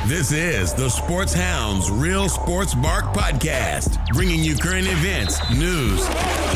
This is the Sports Hounds Real Sports Bark Podcast, bringing you current events, news,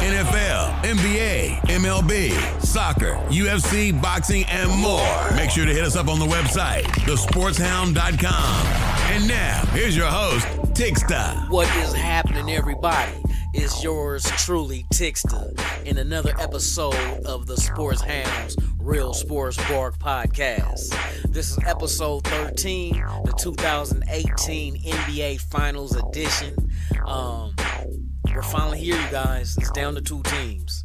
NFL, NBA, MLB, soccer, UFC, boxing, and more. Make sure to hit us up on the website, thesportshound.com. And now, here's your host, Tigsta. What is happening, everybody? It's yours truly, Tigsta, in another episode of the Sports Hounds Real Sports Bark Podcast. This is episode 13, the 2018 NBA Finals Edition. We're finally here, you guys. It's down to two teams.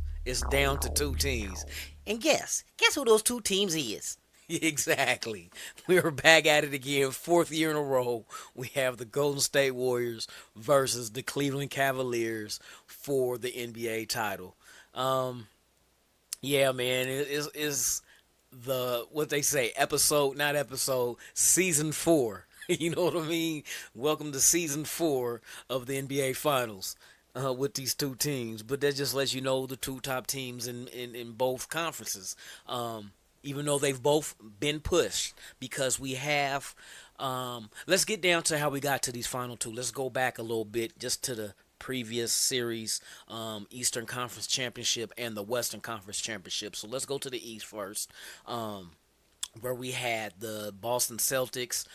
And guess who those two teams is? Exactly. We are back at it again, fourth year in a row. We have the Golden State Warriors versus the Cleveland Cavaliers for the NBA title. Yeah, man, it's the, what they say, season 4. You know what I mean? Welcome to season 4 of the NBA Finals with these two teams. But that just lets you know the two top teams in both conferences. Even though they've both been pushed, because we have, let's get down to how we got to these final two. Let's go back a little bit just to the previous series, Eastern Conference Championship and the Western Conference Championship. So let's go to the East first, where we had the Boston Celtics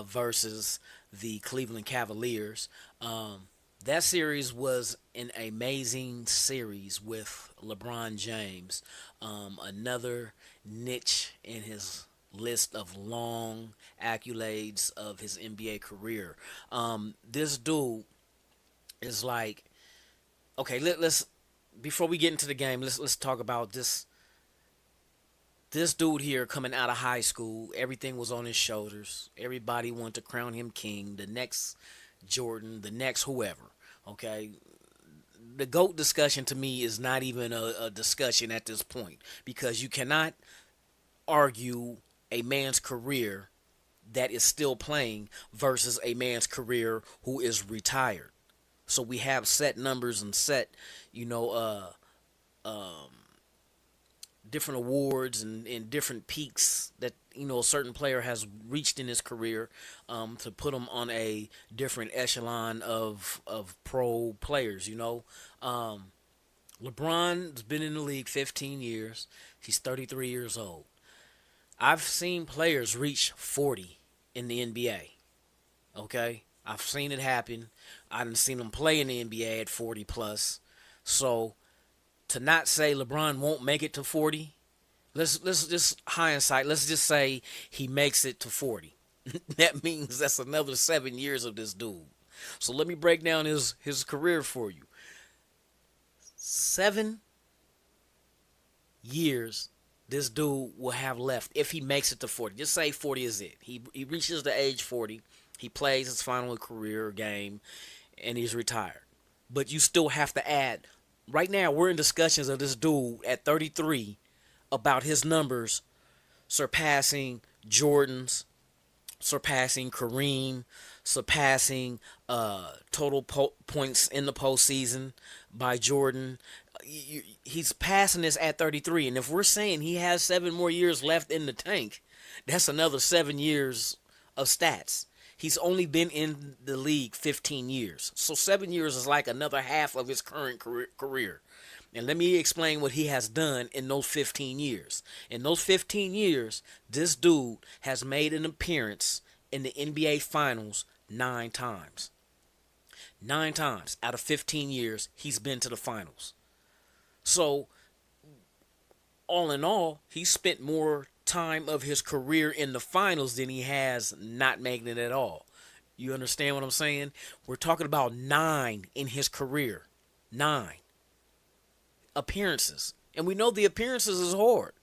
versus the Cleveland Cavaliers. That series was an amazing series with LeBron James, another niche in his list of long accolades of his NBA career. This dude is like, okay, let's before we get into the game, let's talk about this dude here coming out of high school. Everything was on his shoulders. Everybody wanted to crown him king, the next Jordan, the next whoever. Okay, the GOAT discussion to me is not even a discussion at this point, because you cannot argue a man's career that is still playing versus a man's career who is retired. So we have set numbers and set, different awards and different peaks that, a certain player has reached in his career, to put him on a different echelon of pro players. LeBron's been in the league 15 years. He's 33 years old. I've seen players reach 40 in the NBA. Okay? I've seen it happen. I've seen them play in the NBA at 40 plus. So to not say LeBron won't make it to 40, let's just hindsight. Let's just say he makes it to 40. That means that's another 7 years of this dude. So let me break down his career for you. 7 years this dude will have left if he makes it to 40. Just say 40 is it. He reaches the age 40. He plays his final career game, and he's retired. But you still have to add. Right now, we're in discussions of this dude at 33 about his numbers surpassing Jordan's, surpassing Kareem, surpassing total points in the postseason by Jordan. He's passing this at 33. And if we're saying he has 7 more years left in the tank, that's another 7 years of stats. He's only been in the league 15 years. So 7 years is like another half of his current career. And let me explain what he has done in those 15 years. In those 15 years, this dude has made an appearance in the NBA Finals 9 times. 9 times out of 15 years, he's been to the finals. So, all in all, he spent more time of his career in the finals than he has not making it at all. You understand what I'm saying? We're talking about 9 in his career. 9 appearances. And we know the appearances is hard.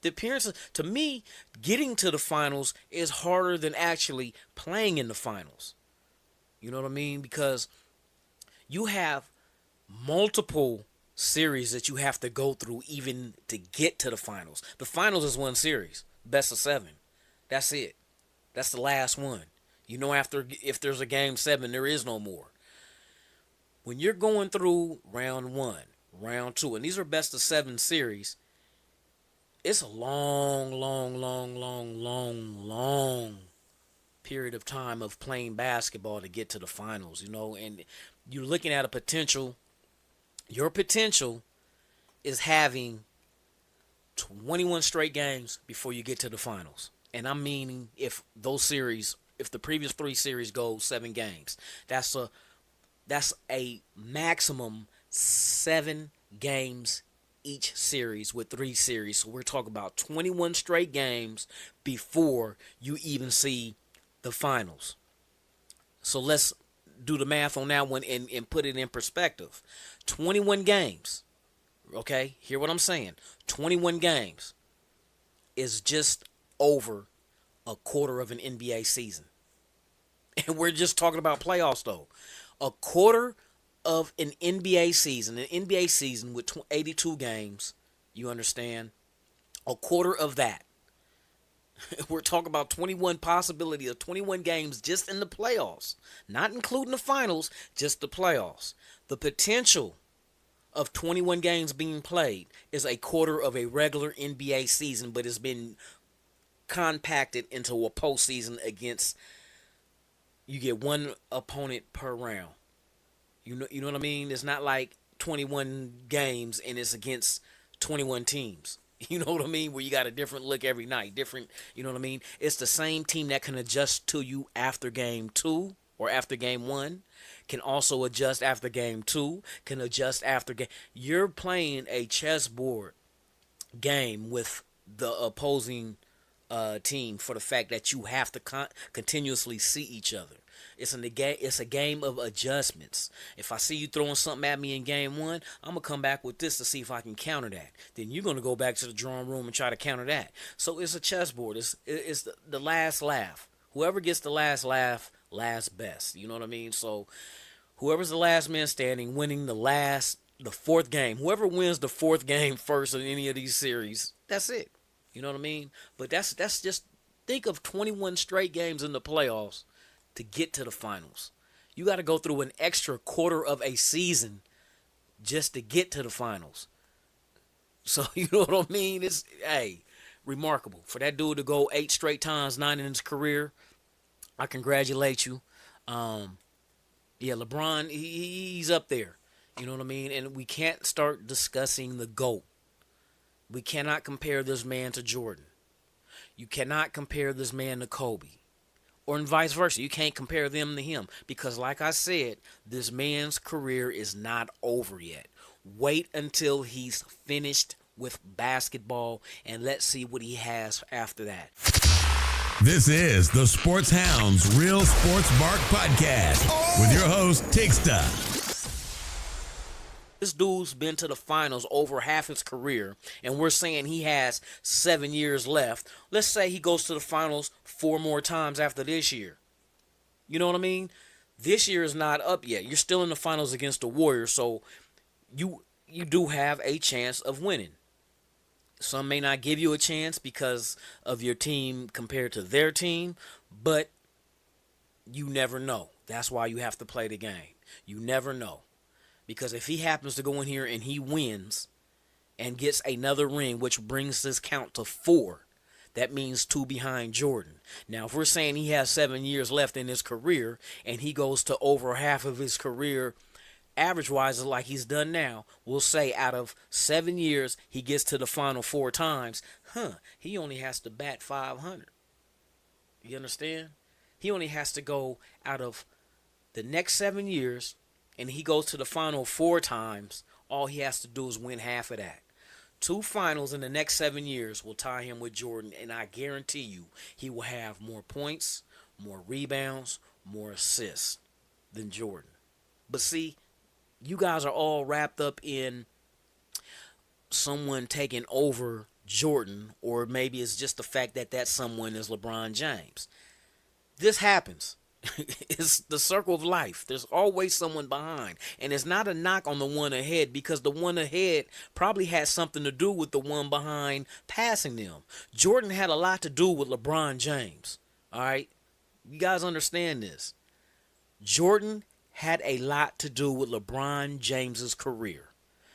The appearances, to me, getting to the finals is harder than actually playing in the finals. You know what I mean? Because you have multiple series that you have to go through even to get to the finals. The finals is one series, best of 7. That's it. That's the last one. After, if there's a game 7, there is no more. When you're going through round 1, round 2, and these are best of 7 series, it's a long period of time of playing basketball to get to the finals, and you're looking at your potential is having 21 straight games before you get to the finals. And I'm meaning if the previous 3 series go 7 games, that's a maximum 7 games each series with 3 series. So we're talking about 21 straight games before you even see the finals. So let's do the math on that one and put it in perspective. 21 games. Okay, hear what I'm saying. 21 games is just over a quarter of an NBA season. And we're just talking about playoffs, though. A quarter of an NBA season with 82 games, you understand? A quarter of that. We're talking about possibility of 21 games just in the playoffs. Not including the finals, just the playoffs. The potential of 21 games being played is a quarter of a regular NBA season, but it's been compacted into a postseason against, you get one opponent per round. You know what I mean? It's not like 21 games and it's against 21 teams. You know what I mean? Where you got a different look every night. Different, you know what I mean? It's the same team that can adjust to you after game 2 or after game 1. Can also adjust after game 2. Can adjust after game. You're playing a chessboard game with the opposing team for the fact that you have to continuously see each other. It's a game of adjustments. If I see you throwing something at me in game 1, I'm going to come back with this to see if I can counter that. Then you're going to go back to the drawing room and try to counter that. So it's a chessboard. It's the last laugh. Whoever gets the last laugh, last best. You know what I mean? So whoever's the last man standing, winning the 4th game. Whoever wins the 4th game first in any of these series, that's it. You know what I mean? But that's just, think of 21 straight games in the playoffs to get to the finals. You got to go through an extra quarter of a season just to get to the finals. So, you know what I mean? It's, remarkable. For that dude to go 8 straight times, 9 in his career, I congratulate you. LeBron, he's up there. You know what I mean? And we can't start discussing the GOAT. We cannot compare this man to Jordan. You cannot compare this man to Kobe. Or vice versa. You can't compare them to him. Because like I said, this man's career is not over yet. Wait until he's finished with basketball and let's see what he has after that. This is the Sports Hounds Real Sports Bark Podcast with your host, Tigsta. This dude's been to the finals over half his career, and we're saying he has 7 years left. Let's say he goes to the finals 4 more times after this year. You know what I mean? This year is not up yet. You're still in the finals against the Warriors, so you do have a chance of winning. Some may not give you a chance because of your team compared to their team, but you never know. That's why you have to play the game. You never know. Because if he happens to go in here and he wins and gets another ring, which brings his count to 4, that means 2 behind Jordan. Now, if we're saying he has 7 years left in his career and he goes to over half of his career average-wise like he's done now, we'll say out of 7 years he gets to the final 4 times. He only has to bat 500. You understand? He only has to go out of the next 7 years and he goes to the final 4 times. All he has to do is win half of that. 2 finals in the next 7 years will tie him with Jordan, and I guarantee you he will have more points, more rebounds, more assists than Jordan. But see, you guys are all wrapped up in someone taking over Jordan, or maybe it's just the fact that that someone is LeBron James. This happens. It's the circle of life. There's always someone behind. And it's not a knock on the one ahead, because the one ahead probably had something to do with the one behind passing them. Jordan had a lot to do with LeBron James. All right? You guys understand this. Jordan had a lot to do with LeBron James's career,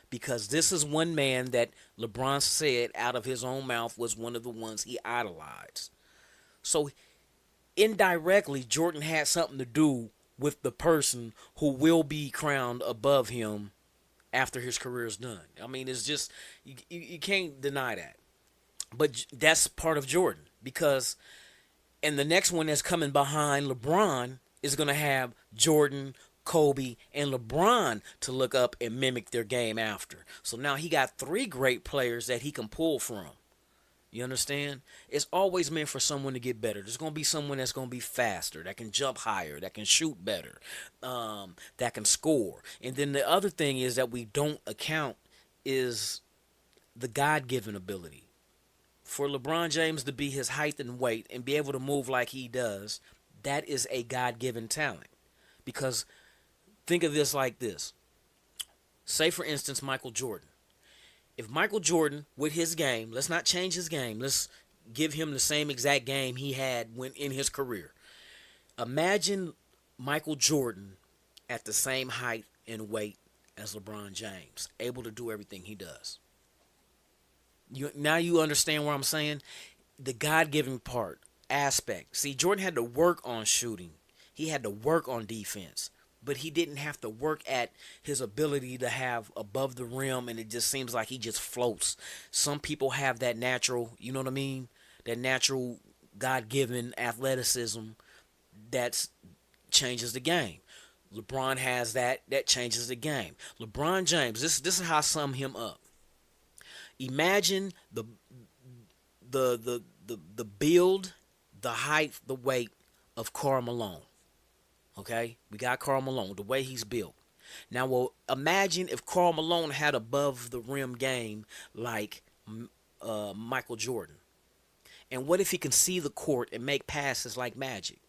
because this is one man that LeBron said out of his own mouth was one of the ones he idolized. So indirectly, Jordan had something to do with the person who will be crowned above him after his career is done. I mean, it's just you can't deny that. But that's part of Jordan because, and the next one that's coming behind LeBron is going to have Jordan, Kobe, and LeBron to look up and mimic their game after. So now he got three great players that he can pull from. You understand? It's always meant for someone to get better. There's going to be someone that's going to be faster, that can jump higher, that can shoot better, that can score. And then the other thing is that we don't account is the God-given ability. For LeBron James to be his height and weight and be able to move like he does, that is a God-given talent. Because think of this like this. Say, for instance, Michael Jordan. If Michael Jordan, with his game, let's not change his game. Let's give him the same exact game he had when in his career. Imagine Michael Jordan at the same height and weight as LeBron James, able to do everything he does. Now you understand what I'm saying? The God-given aspect. See, Jordan had to work on shooting. He had to work on defense. But he didn't have to work at his ability to have above the rim, and it just seems like he just floats. Some people have that natural, you know what I mean? That natural God-given athleticism that changes the game. LeBron has that changes the game. LeBron James, this is how I sum him up. Imagine the build, the height, the weight of Karl Malone. Okay? We got Karl Malone, the way he's built. Now, well, imagine if Karl Malone had above the rim game like Michael Jordan. And what if he can see the court and make passes like magic?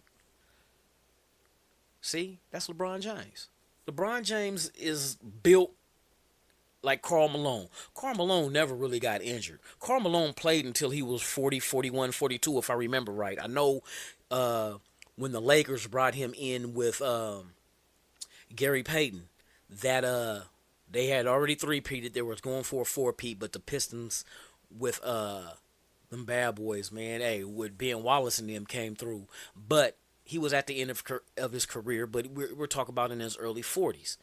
See? That's LeBron James. LeBron James is built like Karl Malone. Karl Malone never really got injured. Karl Malone played until he was 40, 41, 42, if I remember right. I know when the Lakers brought him in with Gary Payton, that they had already three-peated. They were going for a four-peat, but the Pistons with them bad boys, man, hey, with Ben Wallace and them came through. But he was at the end of his career, but we're talking about in his early 40s.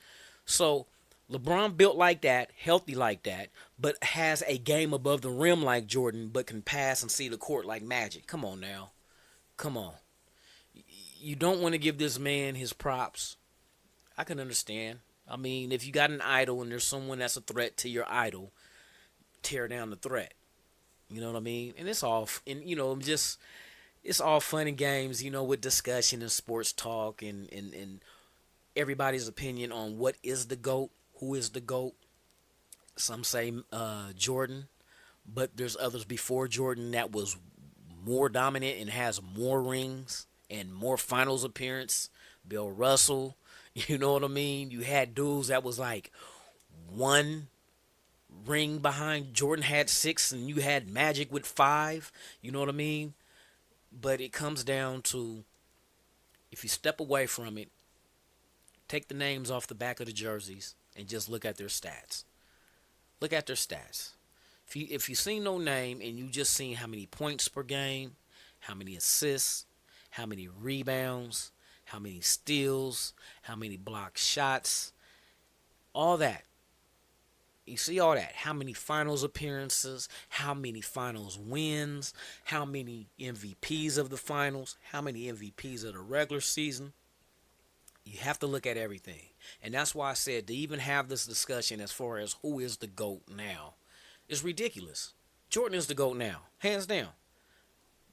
So LeBron built like that, healthy like that, but has a game above the rim like Jordan, but can pass and see the court like magic. Come on now. Come on. You don't want to give this man his props. I can understand. I mean, if you got an idol and there's someone that's a threat to your idol, tear down the threat. You know what I mean? And it's all, and it's all fun and games, with discussion and sports talk and everybody's opinion on what is the GOAT. Who is the GOAT? Some say Jordan, but there's others before Jordan that was more dominant and has more rings and more finals appearance. Bill Russell, you know what I mean? You had dudes that was like one ring behind. Jordan had 6 and you had Magic with 5. You know what I mean? But it comes down to, if you step away from it, take the names off the back of the jerseys and just look at their stats. Look at their stats. If you see no name and you just seen how many points per game, how many assists, how many rebounds, how many steals, how many blocked shots, all that. You see all that. How many finals appearances, how many finals wins, how many MVPs of the finals, how many MVPs of the regular season. You have to look at everything. And that's why I said to even have this discussion as far as who is the GOAT now is ridiculous. Jordan is the GOAT now, hands down.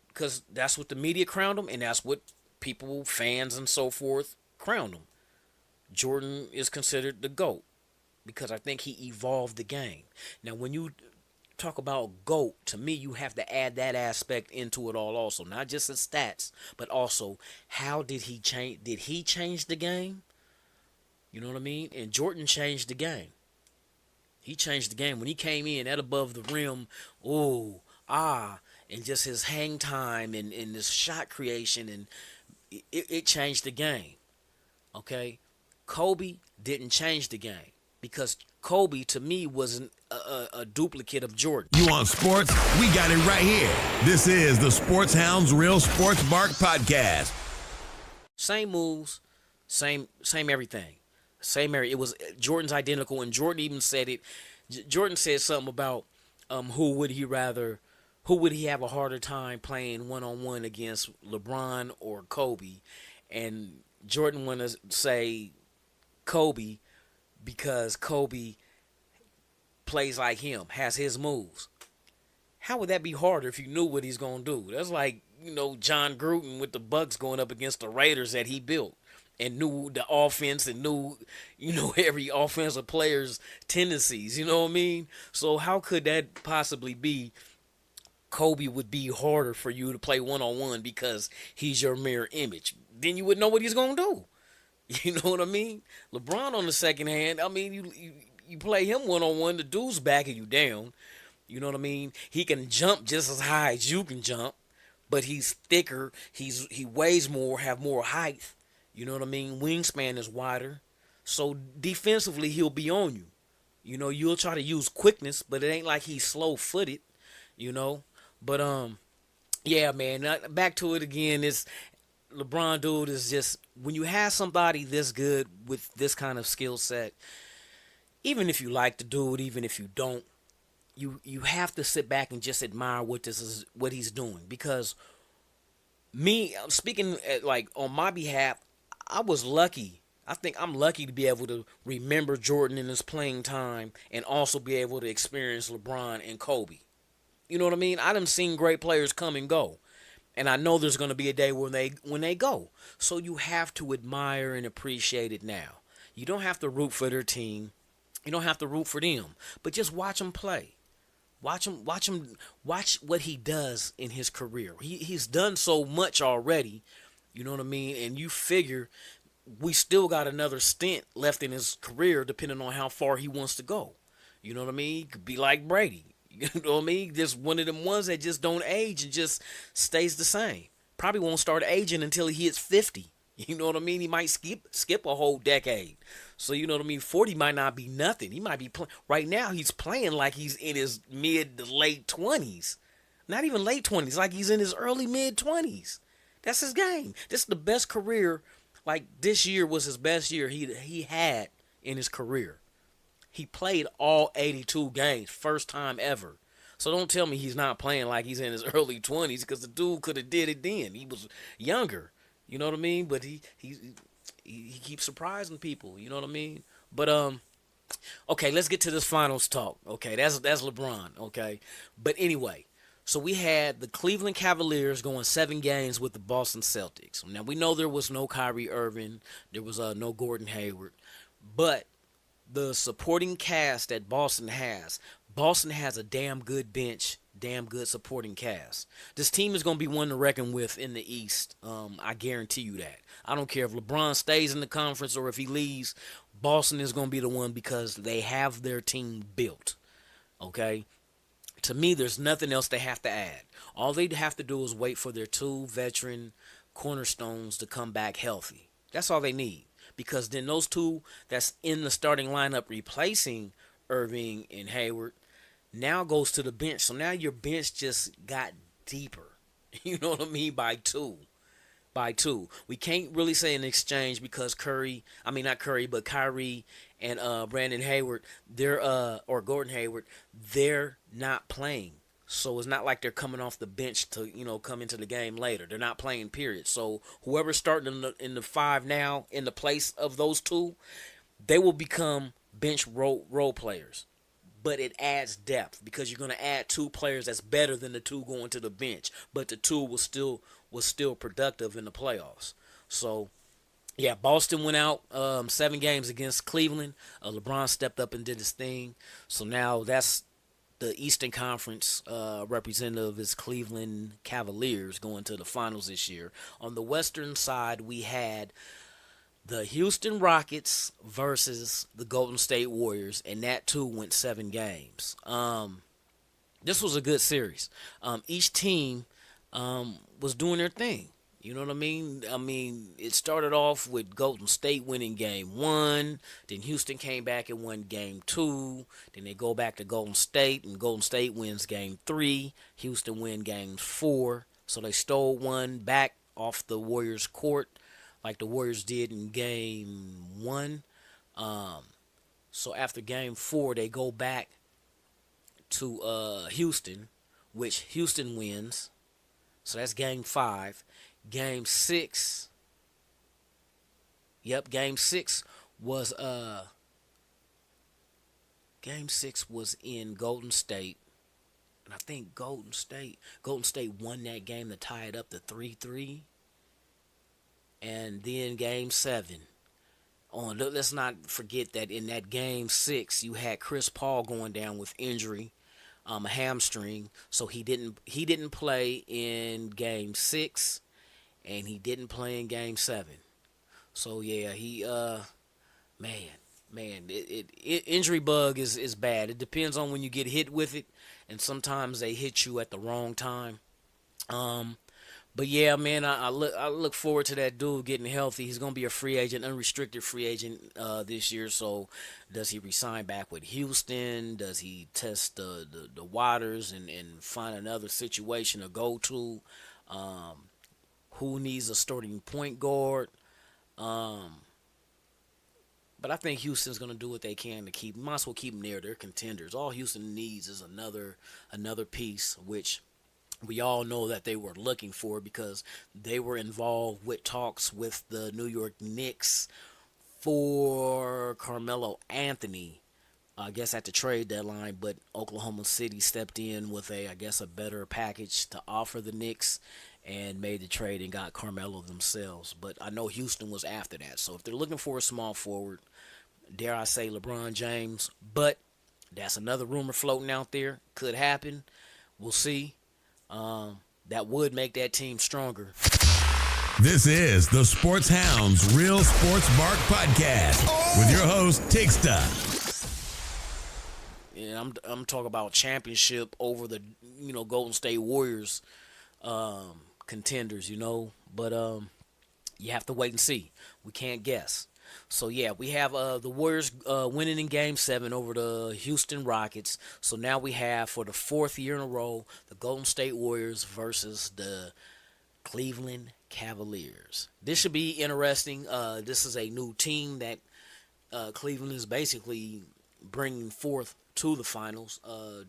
Because that's what the media crowned him, and that's what people, fans and so forth, crowned him. Jordan is considered the GOAT because I think he evolved the game. Now, when you talk about GOAT, to me, you have to add that aspect into it all also. Not just his stats, but also how did he change? Did he change the game? You know what I mean? And Jordan changed the game. He changed the game. When he came in at above the rim, and just his hang time and this shot creation, and it changed the game. Okay? Kobe didn't change the game. because Kobe to me wasn't a duplicate of Jordan. You want sports? We got it right here. This is the Sports Hounds Real Sports Bark Podcast. Same moves, same everything, same area. It was Jordan's identical, and Jordan even said it. Jordan said something about who would he have a harder time playing one-on-one against, LeBron or Kobe, and Jordan wanted to say Kobe because Kobe plays like him, has his moves. How would that be harder if you knew what he's going to do? That's like, John Gruden with the Bucks going up against the Raiders that he built and knew the offense and knew, every offensive player's tendencies, you know what I mean? So how could that possibly be Kobe would be harder for you to play one-on-one because he's your mirror image? Then you would know what he's going to do. You know what I mean? LeBron on the second hand, I mean, you play him one-on-one, the dude's backing you down. You know what I mean? He can jump just as high as you can jump, but he's thicker. He weighs more, have more height. You know what I mean? Wingspan is wider. So defensively, he'll be on you. You'll try to use quickness, but it ain't like he's slow-footed, But, yeah, man, back to it again. It's LeBron, dude, is just, when you have somebody this good with this kind of skill set, even if you like the dude, even if you don't, you have to sit back and just admire what he's doing. Because me, speaking on my behalf, I was lucky. I think I'm lucky to be able to remember Jordan in his playing time and also be able to experience LeBron and Kobe. You know what I mean? I done seen great players come and go. And I know there's going to be a day when they go. So you have to admire and appreciate it now. You don't have to root for their team. You don't have to root for them. But just watch them play. Watch what he does in his career. He's done so much already. You know what I mean? And you figure we still got another stint left in his career depending on how far he wants to go. You know what I mean? He could be like Brady. You know what I mean? Just one of them ones that just don't age and just stays the same. Probably won't start aging until he hits 50. You know what I mean? He might skip a whole decade. So, you know what I mean? 40 might not be nothing. He might be right now he's playing like he's in his mid to late 20s. Not even late 20s, like he's in his early mid 20s. That's his game. This is the best career. Like this year was his best year he had in his career. He played all 82 games, first time ever. So don't tell me he's not playing like he's in his early 20s, because the dude could have did it then. He was younger, you know what I mean? But he keeps surprising people, you know what I mean? But okay, let's get to this finals talk. Okay, that's LeBron. Okay, but anyway, so we had the Cleveland Cavaliers going 7 games with the Boston Celtics. Now we know there was no Kyrie Irving, there was no Gordon Hayward, but the supporting cast that Boston has a damn good bench, damn good supporting cast. This team is going to be one to reckon with in the East. I guarantee you that. I don't care if LeBron stays in the conference or if he leaves, Boston is going to be the one because they have their team built. Okay? To me, there's nothing else they have to add. All they have to do is wait for their 2 veteran cornerstones to come back healthy. That's all they need. Because then those 2 that's in the starting lineup replacing Irving and Hayward now goes to the bench. So now your bench just got deeper. You know what I mean? By two. We can't really say an exchange because Kyrie and Brandon Hayward, or Gordon Hayward, they're not playing. So it's not like they're coming off the bench to, come into the game later. They're not playing, period. So whoever's starting in the 5 now in the place of those 2, they will become bench role players. But it adds depth because you're going to add 2 players that's better than the 2 going to the bench. But the 2 was still productive in the playoffs. So, yeah, Boston went out 7 games against Cleveland. LeBron stepped up and did his thing. So now that's the Eastern Conference representative is Cleveland Cavaliers going to the finals this year. On the Western side, we had the Houston Rockets versus the Golden State Warriors, and that too went 7 games. This was a good series. Each team was doing their thing. You know what I mean? I mean, it started off with Golden State winning game one. Then Houston came back and won game two. Then they go back to Golden State, and Golden State wins game three. Houston win game four. So they stole one back off the Warriors' court, like the Warriors did in game one. Um, so after game four, they go back to Houston, which Houston wins. So that's game five. Game six. Yep, was game six was in Golden State. And I think Golden State won that game to tie it up to 3-3. And then game seven. Let's not forget that in that game six, you had Chris Paul going down with injury, a hamstring. So he didn't play in game six, and he didn't play in game seven. So yeah, injury bug is bad. It depends on when you get hit with it, and sometimes they hit you at the wrong time. But yeah, man, I look forward to that dude getting healthy. He's gonna be a free agent, unrestricted free agent this year. So, does he resign back with Houston? Does he test the waters and find another situation to go to? Who needs a starting point guard? But I think Houston's gonna do what they can to keep. Might as well keep them there. They're contenders. All Houston needs is another piece, which we all know that they were looking for because they were involved with talks with the New York Knicks for Carmelo Anthony. I guess at the trade deadline, but Oklahoma City stepped in with a better package to offer the Knicks and made the trade and got Carmelo themselves. But I know Houston was after that. So if they're looking for a small forward, dare I say LeBron James, but that's another rumor floating out there. Could happen. We'll see. That would make that team stronger. This is the Sports Hounds Real Sports Bark Podcast with your host, Tigsta. Yeah, I'm talking about championship over the Golden State Warriors contenders, but you have to wait and see. We can't guess. So yeah, we have the Warriors winning in Game 7 over the Houston Rockets. So now we have, for the fourth year in a row, the Golden State Warriors versus the Cleveland Cavaliers. This should be interesting. This is a new team that Cleveland is basically bringing forth to the finals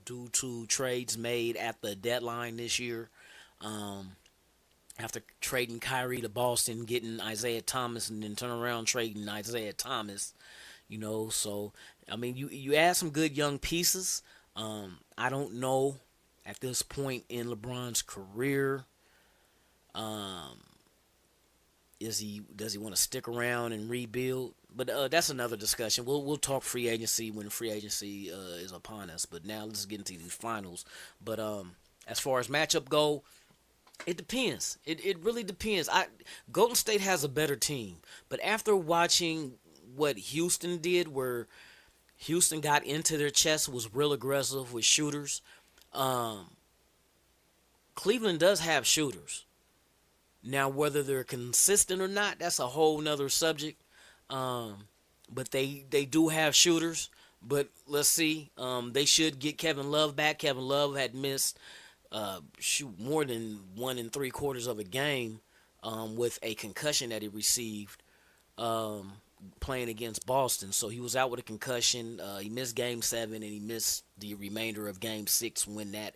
due to trades made at the deadline this year. After trading Kyrie to Boston, getting Isaiah Thomas, and then turn around trading Isaiah Thomas, So, I mean, you add some good young pieces. I don't know at this point in LeBron's career, does he want to stick around and rebuild? But that's another discussion. We'll talk free agency when free agency is upon us. But now let's get into these finals. But as far as matchup go, it depends. It really depends. Golden State has a better team, but after watching what Houston did, where Houston got into their chest, was real aggressive with shooters. Cleveland does have shooters. Now, whether they're consistent or not, that's a whole nother subject. But they do have shooters. But let's see. They should get Kevin Love back. Kevin Love had missed more than 1 3/4 of a game with a concussion that he received playing against Boston. So he was out with a concussion. He missed Game 7, and he missed the remainder of Game 6 when that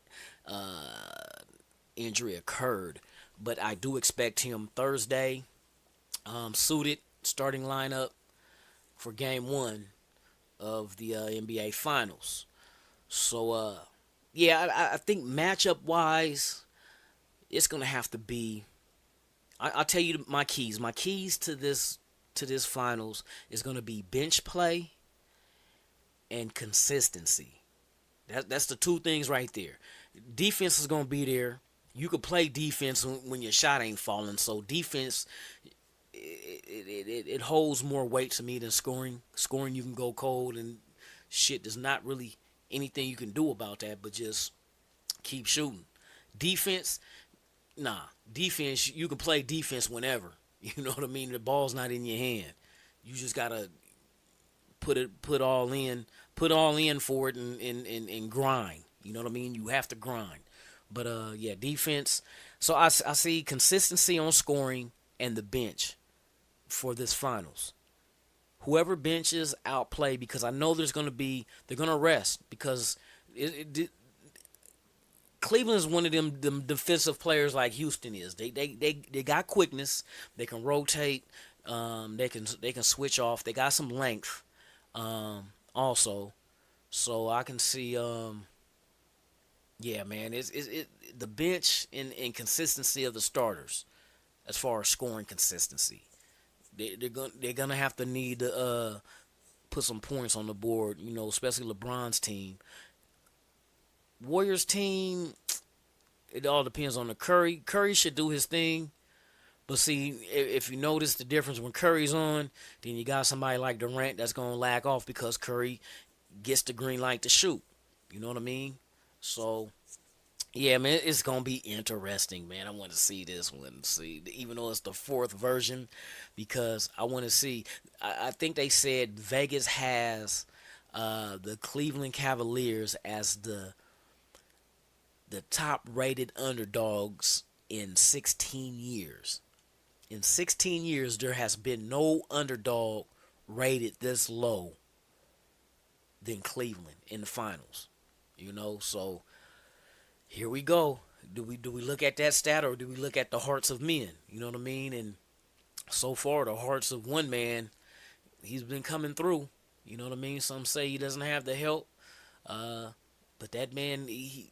injury occurred. But I do expect him Thursday, suited, starting lineup for Game 1 of the NBA Finals. So, I think matchup-wise, it's going to have to be... I'll tell you my keys. My keys to this finals is going to be bench play and consistency. That's the two things right there. Defense is going to be there. You could play defense when your shot ain't falling. So defense, it holds more weight to me than scoring. Scoring, you can go cold and shit. There's not really anything you can do about that, but just keep shooting. Defense, Nah, defense, you can play defense whenever. You know what I mean? The ball's not in your hand. You just gotta put all in for it and grind. You know what I mean? You have to grind. But yeah, defense. So I see consistency on scoring and the bench for this finals. Whoever benches outplay, because I know they're gonna rest, because Cleveland is one of them defensive players like Houston is. They got quickness. They can rotate. They can switch off. They got some length. Also, so I can see. Yeah, man. It's the bench and consistency of the starters, as far as scoring consistency. They're gonna have to need to put some points on the board. You know, especially LeBron's team. Warriors team, it all depends on the Curry. Curry should do his thing. But see, if you notice the difference when Curry's on, then you got somebody like Durant that's going to lag off because Curry gets the green light to shoot. You know what I mean? So, yeah, man, it's going to be interesting, man. I want to see this one. See, even though it's the fourth version, because I want to see. I think they said Vegas has the Cleveland Cavaliers as the top-rated underdogs in 16 years. In 16 years, there has been no underdog rated this low than Cleveland in the finals. You know, so here we go. Do we look at that stat, or do we look at the hearts of men? You know what I mean? And so far, the hearts of one man, he's been coming through. You know what I mean? Some say he doesn't have the help, but that man, he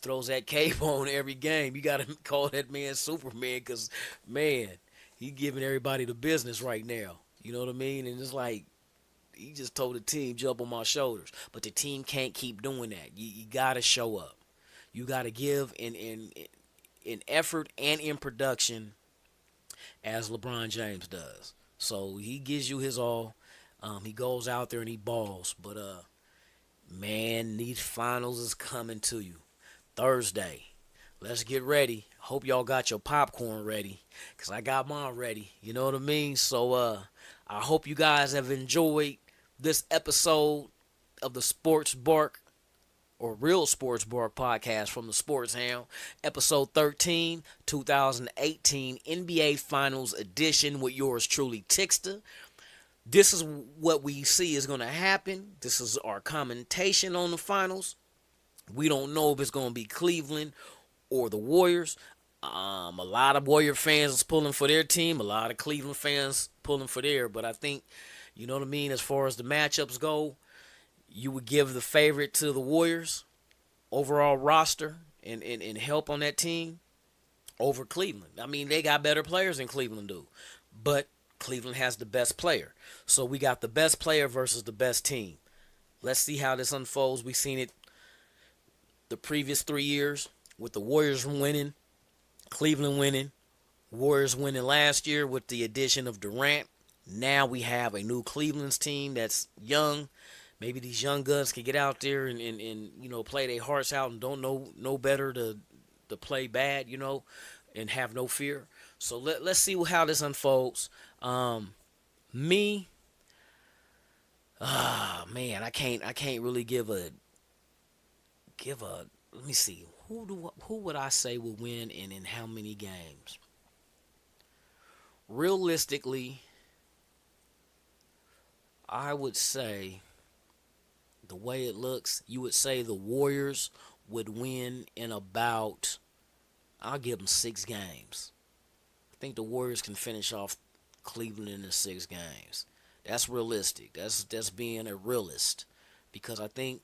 throws that cape on every game. You got to call that man Superman, because, man, he giving everybody the business right now. You know what I mean? And it's like, he just told the team, jump on my shoulders. But the team can't keep doing that. You got to show up. You got to give in effort and in production, as LeBron James does. So he gives you his all. He goes out there and he balls. But, man, these finals is coming to you. Thursday. Let's get ready. Hope y'all got your popcorn ready, because I got mine ready. You know what I mean? So I hope you guys have enjoyed this episode of the Sports Bark, or Real Sports Bark podcast from the Sports Hound. Episode 13, 2018 NBA Finals Edition with yours truly, Tixter. This is what we see is going to happen. This is our commentation on the finals. We don't know if it's going to be Cleveland or the Warriors. A lot of Warrior fans is pulling for their team. A lot of Cleveland fans pulling for their. But I think, you know what I mean, as far as the matchups go, you would give the favorite to the Warriors, overall roster and help on that team, over Cleveland. I mean, they got better players than Cleveland do. But Cleveland has the best player. So we got the best player versus the best team. Let's see how this unfolds. We've seen it the previous 3 years with the Warriors winning, Cleveland winning, Warriors winning last year with the addition of Durant. Now we have a new Cleveland's team that's young. Maybe these young guns can get out there and you know, play their hearts out and don't know better to play bad, you know, and have no fear. So let's see how this unfolds. Man, I can't really give a let me see. Who would I say will win and in how many games? Realistically, I would say, the way it looks, you would say the Warriors would win in about, I'll give them 6 games. I think the Warriors can finish off Cleveland in the 6 games. That's realistic. That's being a realist, because I think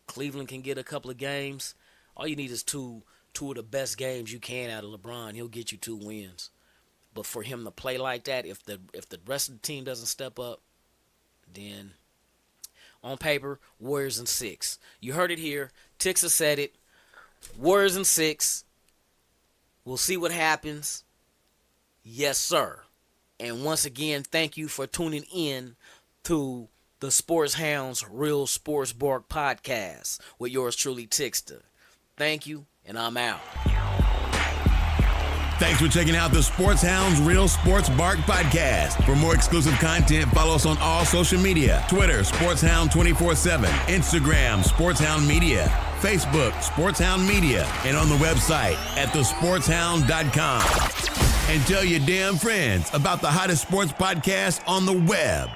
Cleveland can get a couple of games. All you need is two of the best games you can out of LeBron. He'll get you 2 wins. But for him to play like that, if the rest of the team doesn't step up, then on paper, Warriors in 6. You heard it here. Tixer said it. Warriors in 6. We'll see what happens. Yes, sir. And once again, thank you for tuning in to the Sports Hounds Real Sports Bark podcast with yours truly, Tixter. Thank you, and I'm out. Thanks for checking out the Sports Hounds Real Sports Bark podcast. For more exclusive content, follow us on all social media. Twitter, SportsHound 24/7. Instagram, SportsHound Media. Facebook, SportsHound Media. And on the website at thesportshound.com. And tell your damn friends about the hottest sports podcast on the web.